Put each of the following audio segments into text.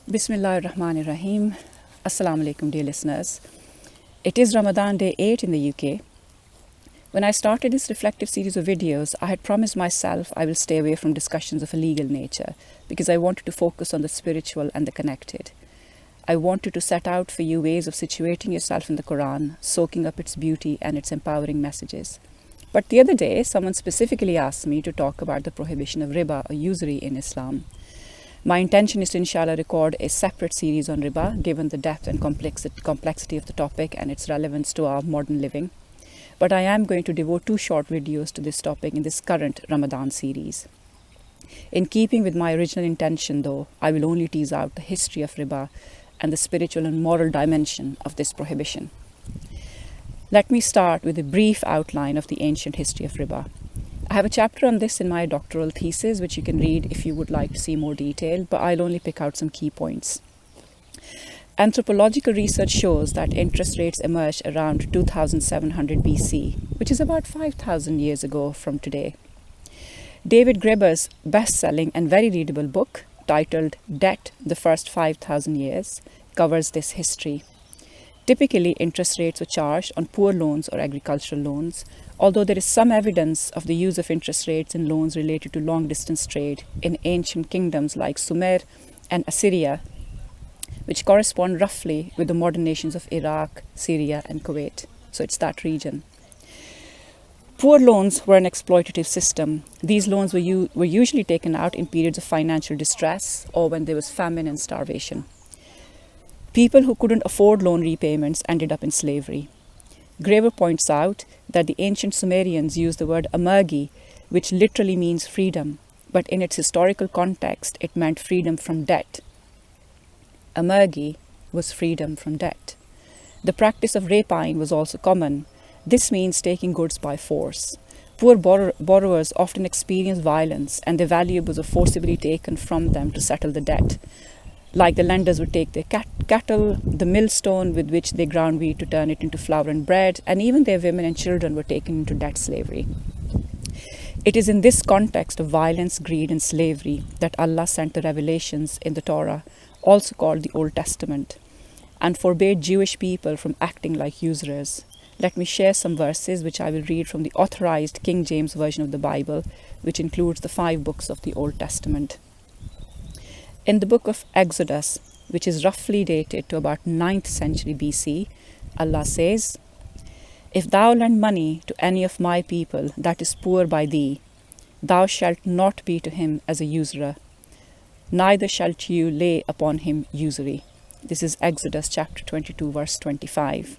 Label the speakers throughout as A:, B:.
A: Bismillahirrahmanirrahim. Assalamu alaykum, dear listeners. It is Ramadan day 8 in the UK. When I started this reflective series of videos, I had promised myself I will stay away from discussions of a legal nature because I wanted to focus on the spiritual and the connected. I wanted to set out for you ways of situating yourself in the Qur'an, soaking up its beauty and its empowering messages. But the other day, someone specifically asked me to talk about the prohibition of Riba or usury in Islam. My intention is to inshallah record a separate series on Riba, given the depth and complexity of the topic and its relevance to our modern living. But I am going to devote 2 short videos to this topic in this current Ramadan series. In keeping with my original intention though, I will only tease out the history of Riba and the spiritual and moral dimension of this prohibition. Let me start with a brief outline of the ancient history of Riba. I have a chapter on this in my doctoral thesis, which you can read if you would like to see more detail, but I'll only pick out some key points. Anthropological research shows that interest rates emerged around 2700 BC, which is about 5,000 years ago from today. David Graeber's best-selling and very readable book, titled Debt: The First 5,000 Years, covers this history. Typically, interest rates were charged on poor loans or agricultural loans, although there is some evidence of the use of interest rates in loans related to long-distance trade in ancient kingdoms like Sumer and Assyria, which correspond roughly with the modern nations of Iraq, Syria, and Kuwait. So it's that region. Poor loans were an exploitative system. These loans were usually taken out in periods of financial distress or when there was famine and starvation. People who couldn't afford loan repayments ended up in slavery. Graeber points out that the ancient Sumerians used the word amergi, which literally means freedom, but in its historical context, it meant freedom from debt. Amergi was freedom from debt. The practice of rapine was also common. This means taking goods by force. Poor borrowers often experienced violence, and their valuables were forcibly taken from them to settle the debt. Like the lenders would take their cattle, the millstone with which they ground wheat to turn it into flour and bread, and even their women and children were taken into debt slavery. It is in this context of violence, greed, and slavery that Allah sent the revelations in the Torah, also called the Old Testament, and forbade Jewish people from acting like usurers. Let me share some verses which I will read from the authorized King James Version of the Bible, which includes the 5 books of the Old Testament. In the book of Exodus, which is roughly dated to about 9th century BC, Allah says, "If thou lend money to any of my people that is poor by thee, thou shalt not be to him as a usurer, neither shalt you lay upon him usury." This is Exodus chapter 22, verse 25.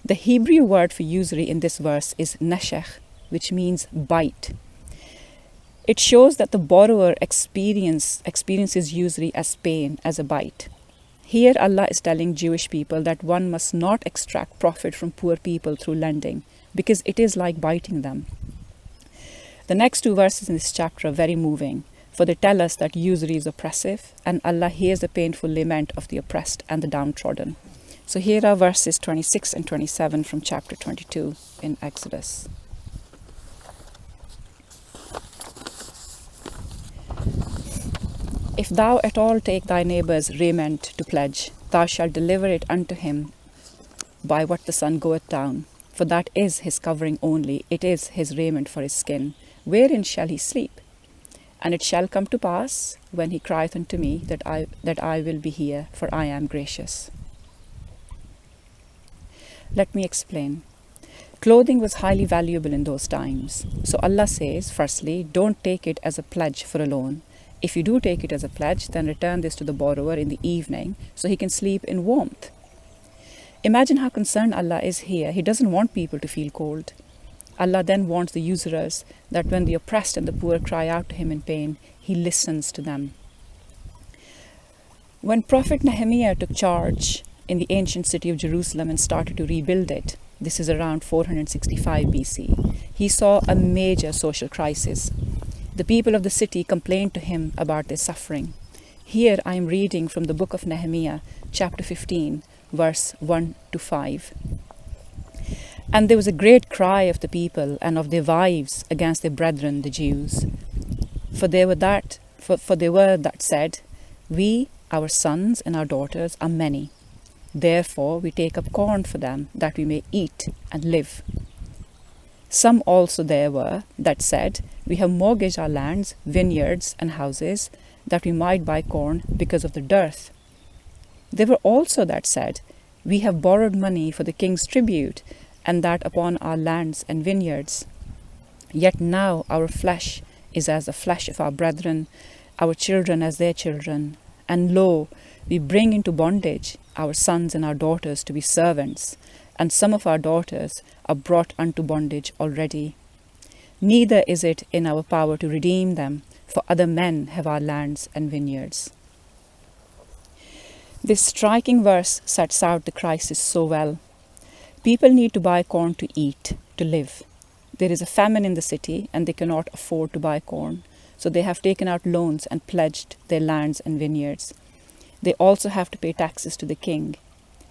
A: The Hebrew word for usury in this verse is neshech, which means bite. It shows that the borrower experiences usury as pain, as a bite. Here Allah is telling Jewish people that one must not extract profit from poor people through lending, because it is like biting them. The next 2 verses in this chapter are very moving, for they tell us that usury is oppressive, and Allah hears the painful lament of the oppressed and the downtrodden. So here are verses 26 and 27 from chapter 22 in Exodus. "If thou at all take thy neighbour's raiment to pledge, thou shalt deliver it unto him by what the sun goeth down. For that is his covering only, it is his raiment for his skin. Wherein shall he sleep? And it shall come to pass, when he crieth unto me, that I will be here, for I am gracious." Let me explain. Clothing was highly valuable in those times. So Allah says, firstly, don't take it as a pledge for a loan. If you do take it as a pledge, then return this to the borrower in the evening so he can sleep in warmth. Imagine how concerned Allah is here. He doesn't want people to feel cold. Allah then warns the usurers that when the oppressed and the poor cry out to him in pain, he listens to them. When Prophet Nehemiah took charge in the ancient city of Jerusalem and started to rebuild it, this is around 465 BC, he saw a major social crisis. The people of the city complained to him about their suffering. Here I am reading from the book of Nehemiah, chapter 15, verse 1 to 5. "And there was a great cry of the people and of their wives against their brethren, the Jews. For they were that said, We Our sons and our daughters are many. Therefore, we take up corn for them, that we may eat and live. Some also there were that said, we have mortgaged our lands, vineyards, and houses, that we might buy corn because of the dearth. There were also that said, we have borrowed money for the king's tribute, and that upon our lands and vineyards. Yet now our flesh is as the flesh of our brethren, our children as their children. And lo, we bring into bondage our sons and our daughters to be servants, and some of our daughters are brought unto bondage already. Neither is it in our power to redeem them, for other men have our lands and vineyards. This striking verse sets out the crisis so well. People need to buy corn to eat, to live. There is a famine in the city and they cannot afford to buy corn, so they have taken out loans and pledged their lands and vineyards. They also have to pay taxes to the king.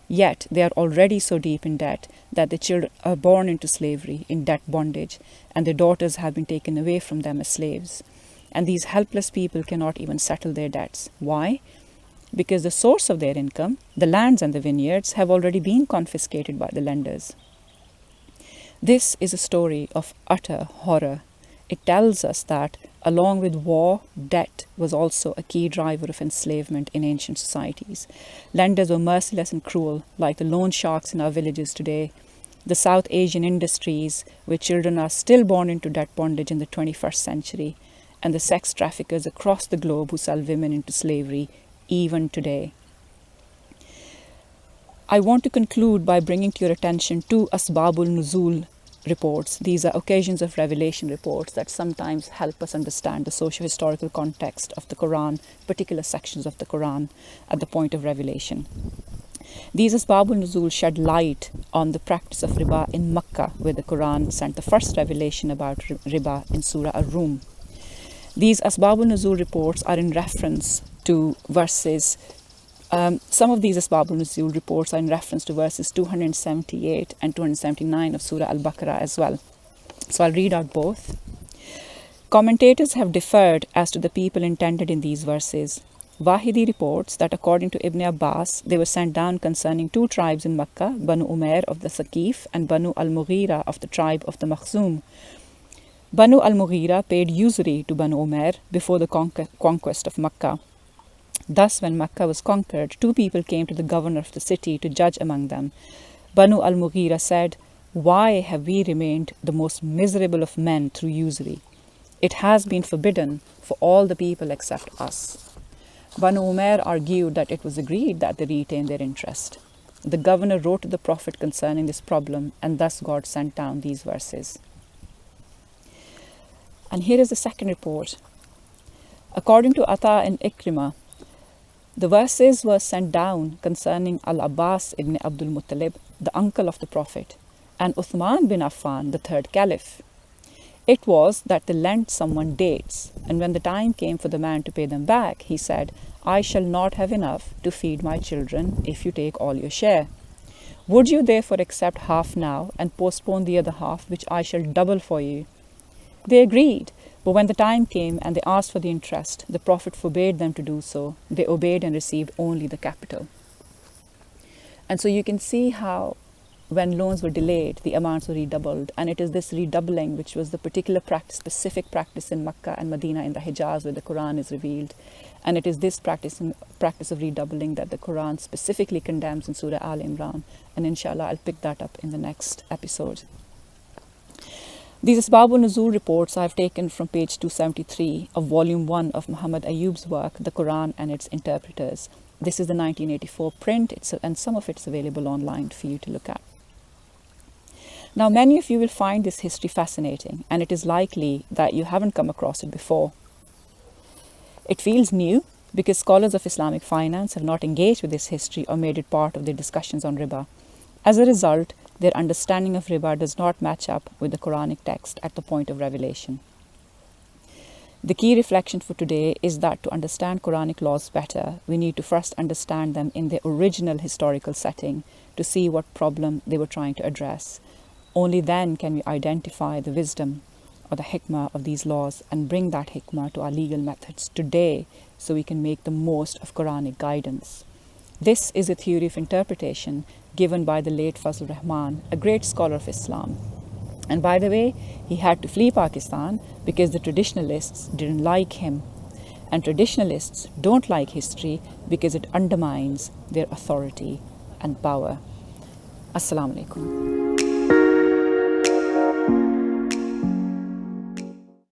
A: Yet they are already so deep in debt that the children are born into slavery, in debt bondage, and their daughters have been taken away from them as slaves. And these helpless people cannot even settle their debts. Why? Because the source of their income, the lands and the vineyards, have already been confiscated by the lenders. This is a story of utter horror. It tells us that, along with war, debt was also a key driver of enslavement in ancient societies. Lenders were merciless and cruel, like the loan sharks in our villages today. The South Asian industries, where children are still born into debt bondage in the 21st century, and the sex traffickers across the globe who sell women into slavery, even today. I want to conclude by bringing to your attention two Asbabul Nuzul reports. These are occasions of revelation reports that sometimes help us understand the socio-historical context of the Qur'an, particular sections of the Qur'an at the point of revelation. These Asbabul Nuzul shed light on the practice of Riba in Makkah, where the Qur'an sent the first revelation about Riba in Surah Ar-Rum. These Asbabul Nuzul reports are in reference to verses. Some of these Asbabul Nuzul reports are in reference to verses 278 and 279 of Surah Al-Baqarah as well. So I'll read out both. Commentators have differed as to the people intended in these verses. Wahidi reports that according to Ibn Abbas, they were sent down concerning two tribes in Makkah, Banu Umair of the Saqif and Banu al-Mughira of the tribe of the Makhzum. Banu al-Mughira paid usury to Banu Umair before the conquest of Makkah. Thus, when Makkah was conquered, two people came to the governor of the city to judge among them. Banu al-Mughira said, "Why have we remained the most miserable of men through usury? It has been forbidden for all the people except us." Banu Umair argued that it was agreed that they retain their interest. The governor wrote to the Prophet concerning this problem, and thus God sent down these verses. And here is the second report. According to Ata and Ikrimah, the verses were sent down concerning Al-Abbas ibn Abdul Muttalib, the uncle of the Prophet, and Uthman bin Affan, the third caliph. It was that they lent someone dates, and when the time came for the man to pay them back, he said, "I shall not have enough to feed my children if you take all your share. Would you therefore accept half now and postpone the other half, which I shall double for you?" They agreed. But when the time came and they asked for the interest, the Prophet forbade them to do so. They obeyed and received only the capital. And so you can see how when loans were delayed, the amounts were redoubled. And it is this redoubling which was the particular practice, specific practice in Makkah and Medina in the Hijaz where the Qur'an is revealed. And it is this practice of redoubling that the Qur'an specifically condemns in Surah Al-Imran. And inshallah, I'll pick that up in the next episode. These Asbabul Nuzul reports I have taken from page 273 of volume 1 of Muhammad Ayyub's work, The Qur'an and Its Interpreters. This is the 1984 print, and some of it's available online for you to look at. Now, many of you will find this history fascinating, and it is likely that you haven't come across it before. It feels new because scholars of Islamic finance have not engaged with this history or made it part of their discussions on Riba. As a result, their understanding of Riba does not match up with the Quranic text at the point of revelation. The key reflection for today is that to understand Quranic laws better, we need to first understand them in their original historical setting to see what problem they were trying to address. Only then can we identify the wisdom or the hikmah of these laws and bring that hikmah to our legal methods today so we can make the most of Qur'anic guidance. This is a theory of interpretation given by the late Fazl Rahman, a great scholar of Islam. And by the way, he had to flee Pakistan because the traditionalists didn't like him. And traditionalists don't like history because it undermines their authority and power. Assalamu alaykum.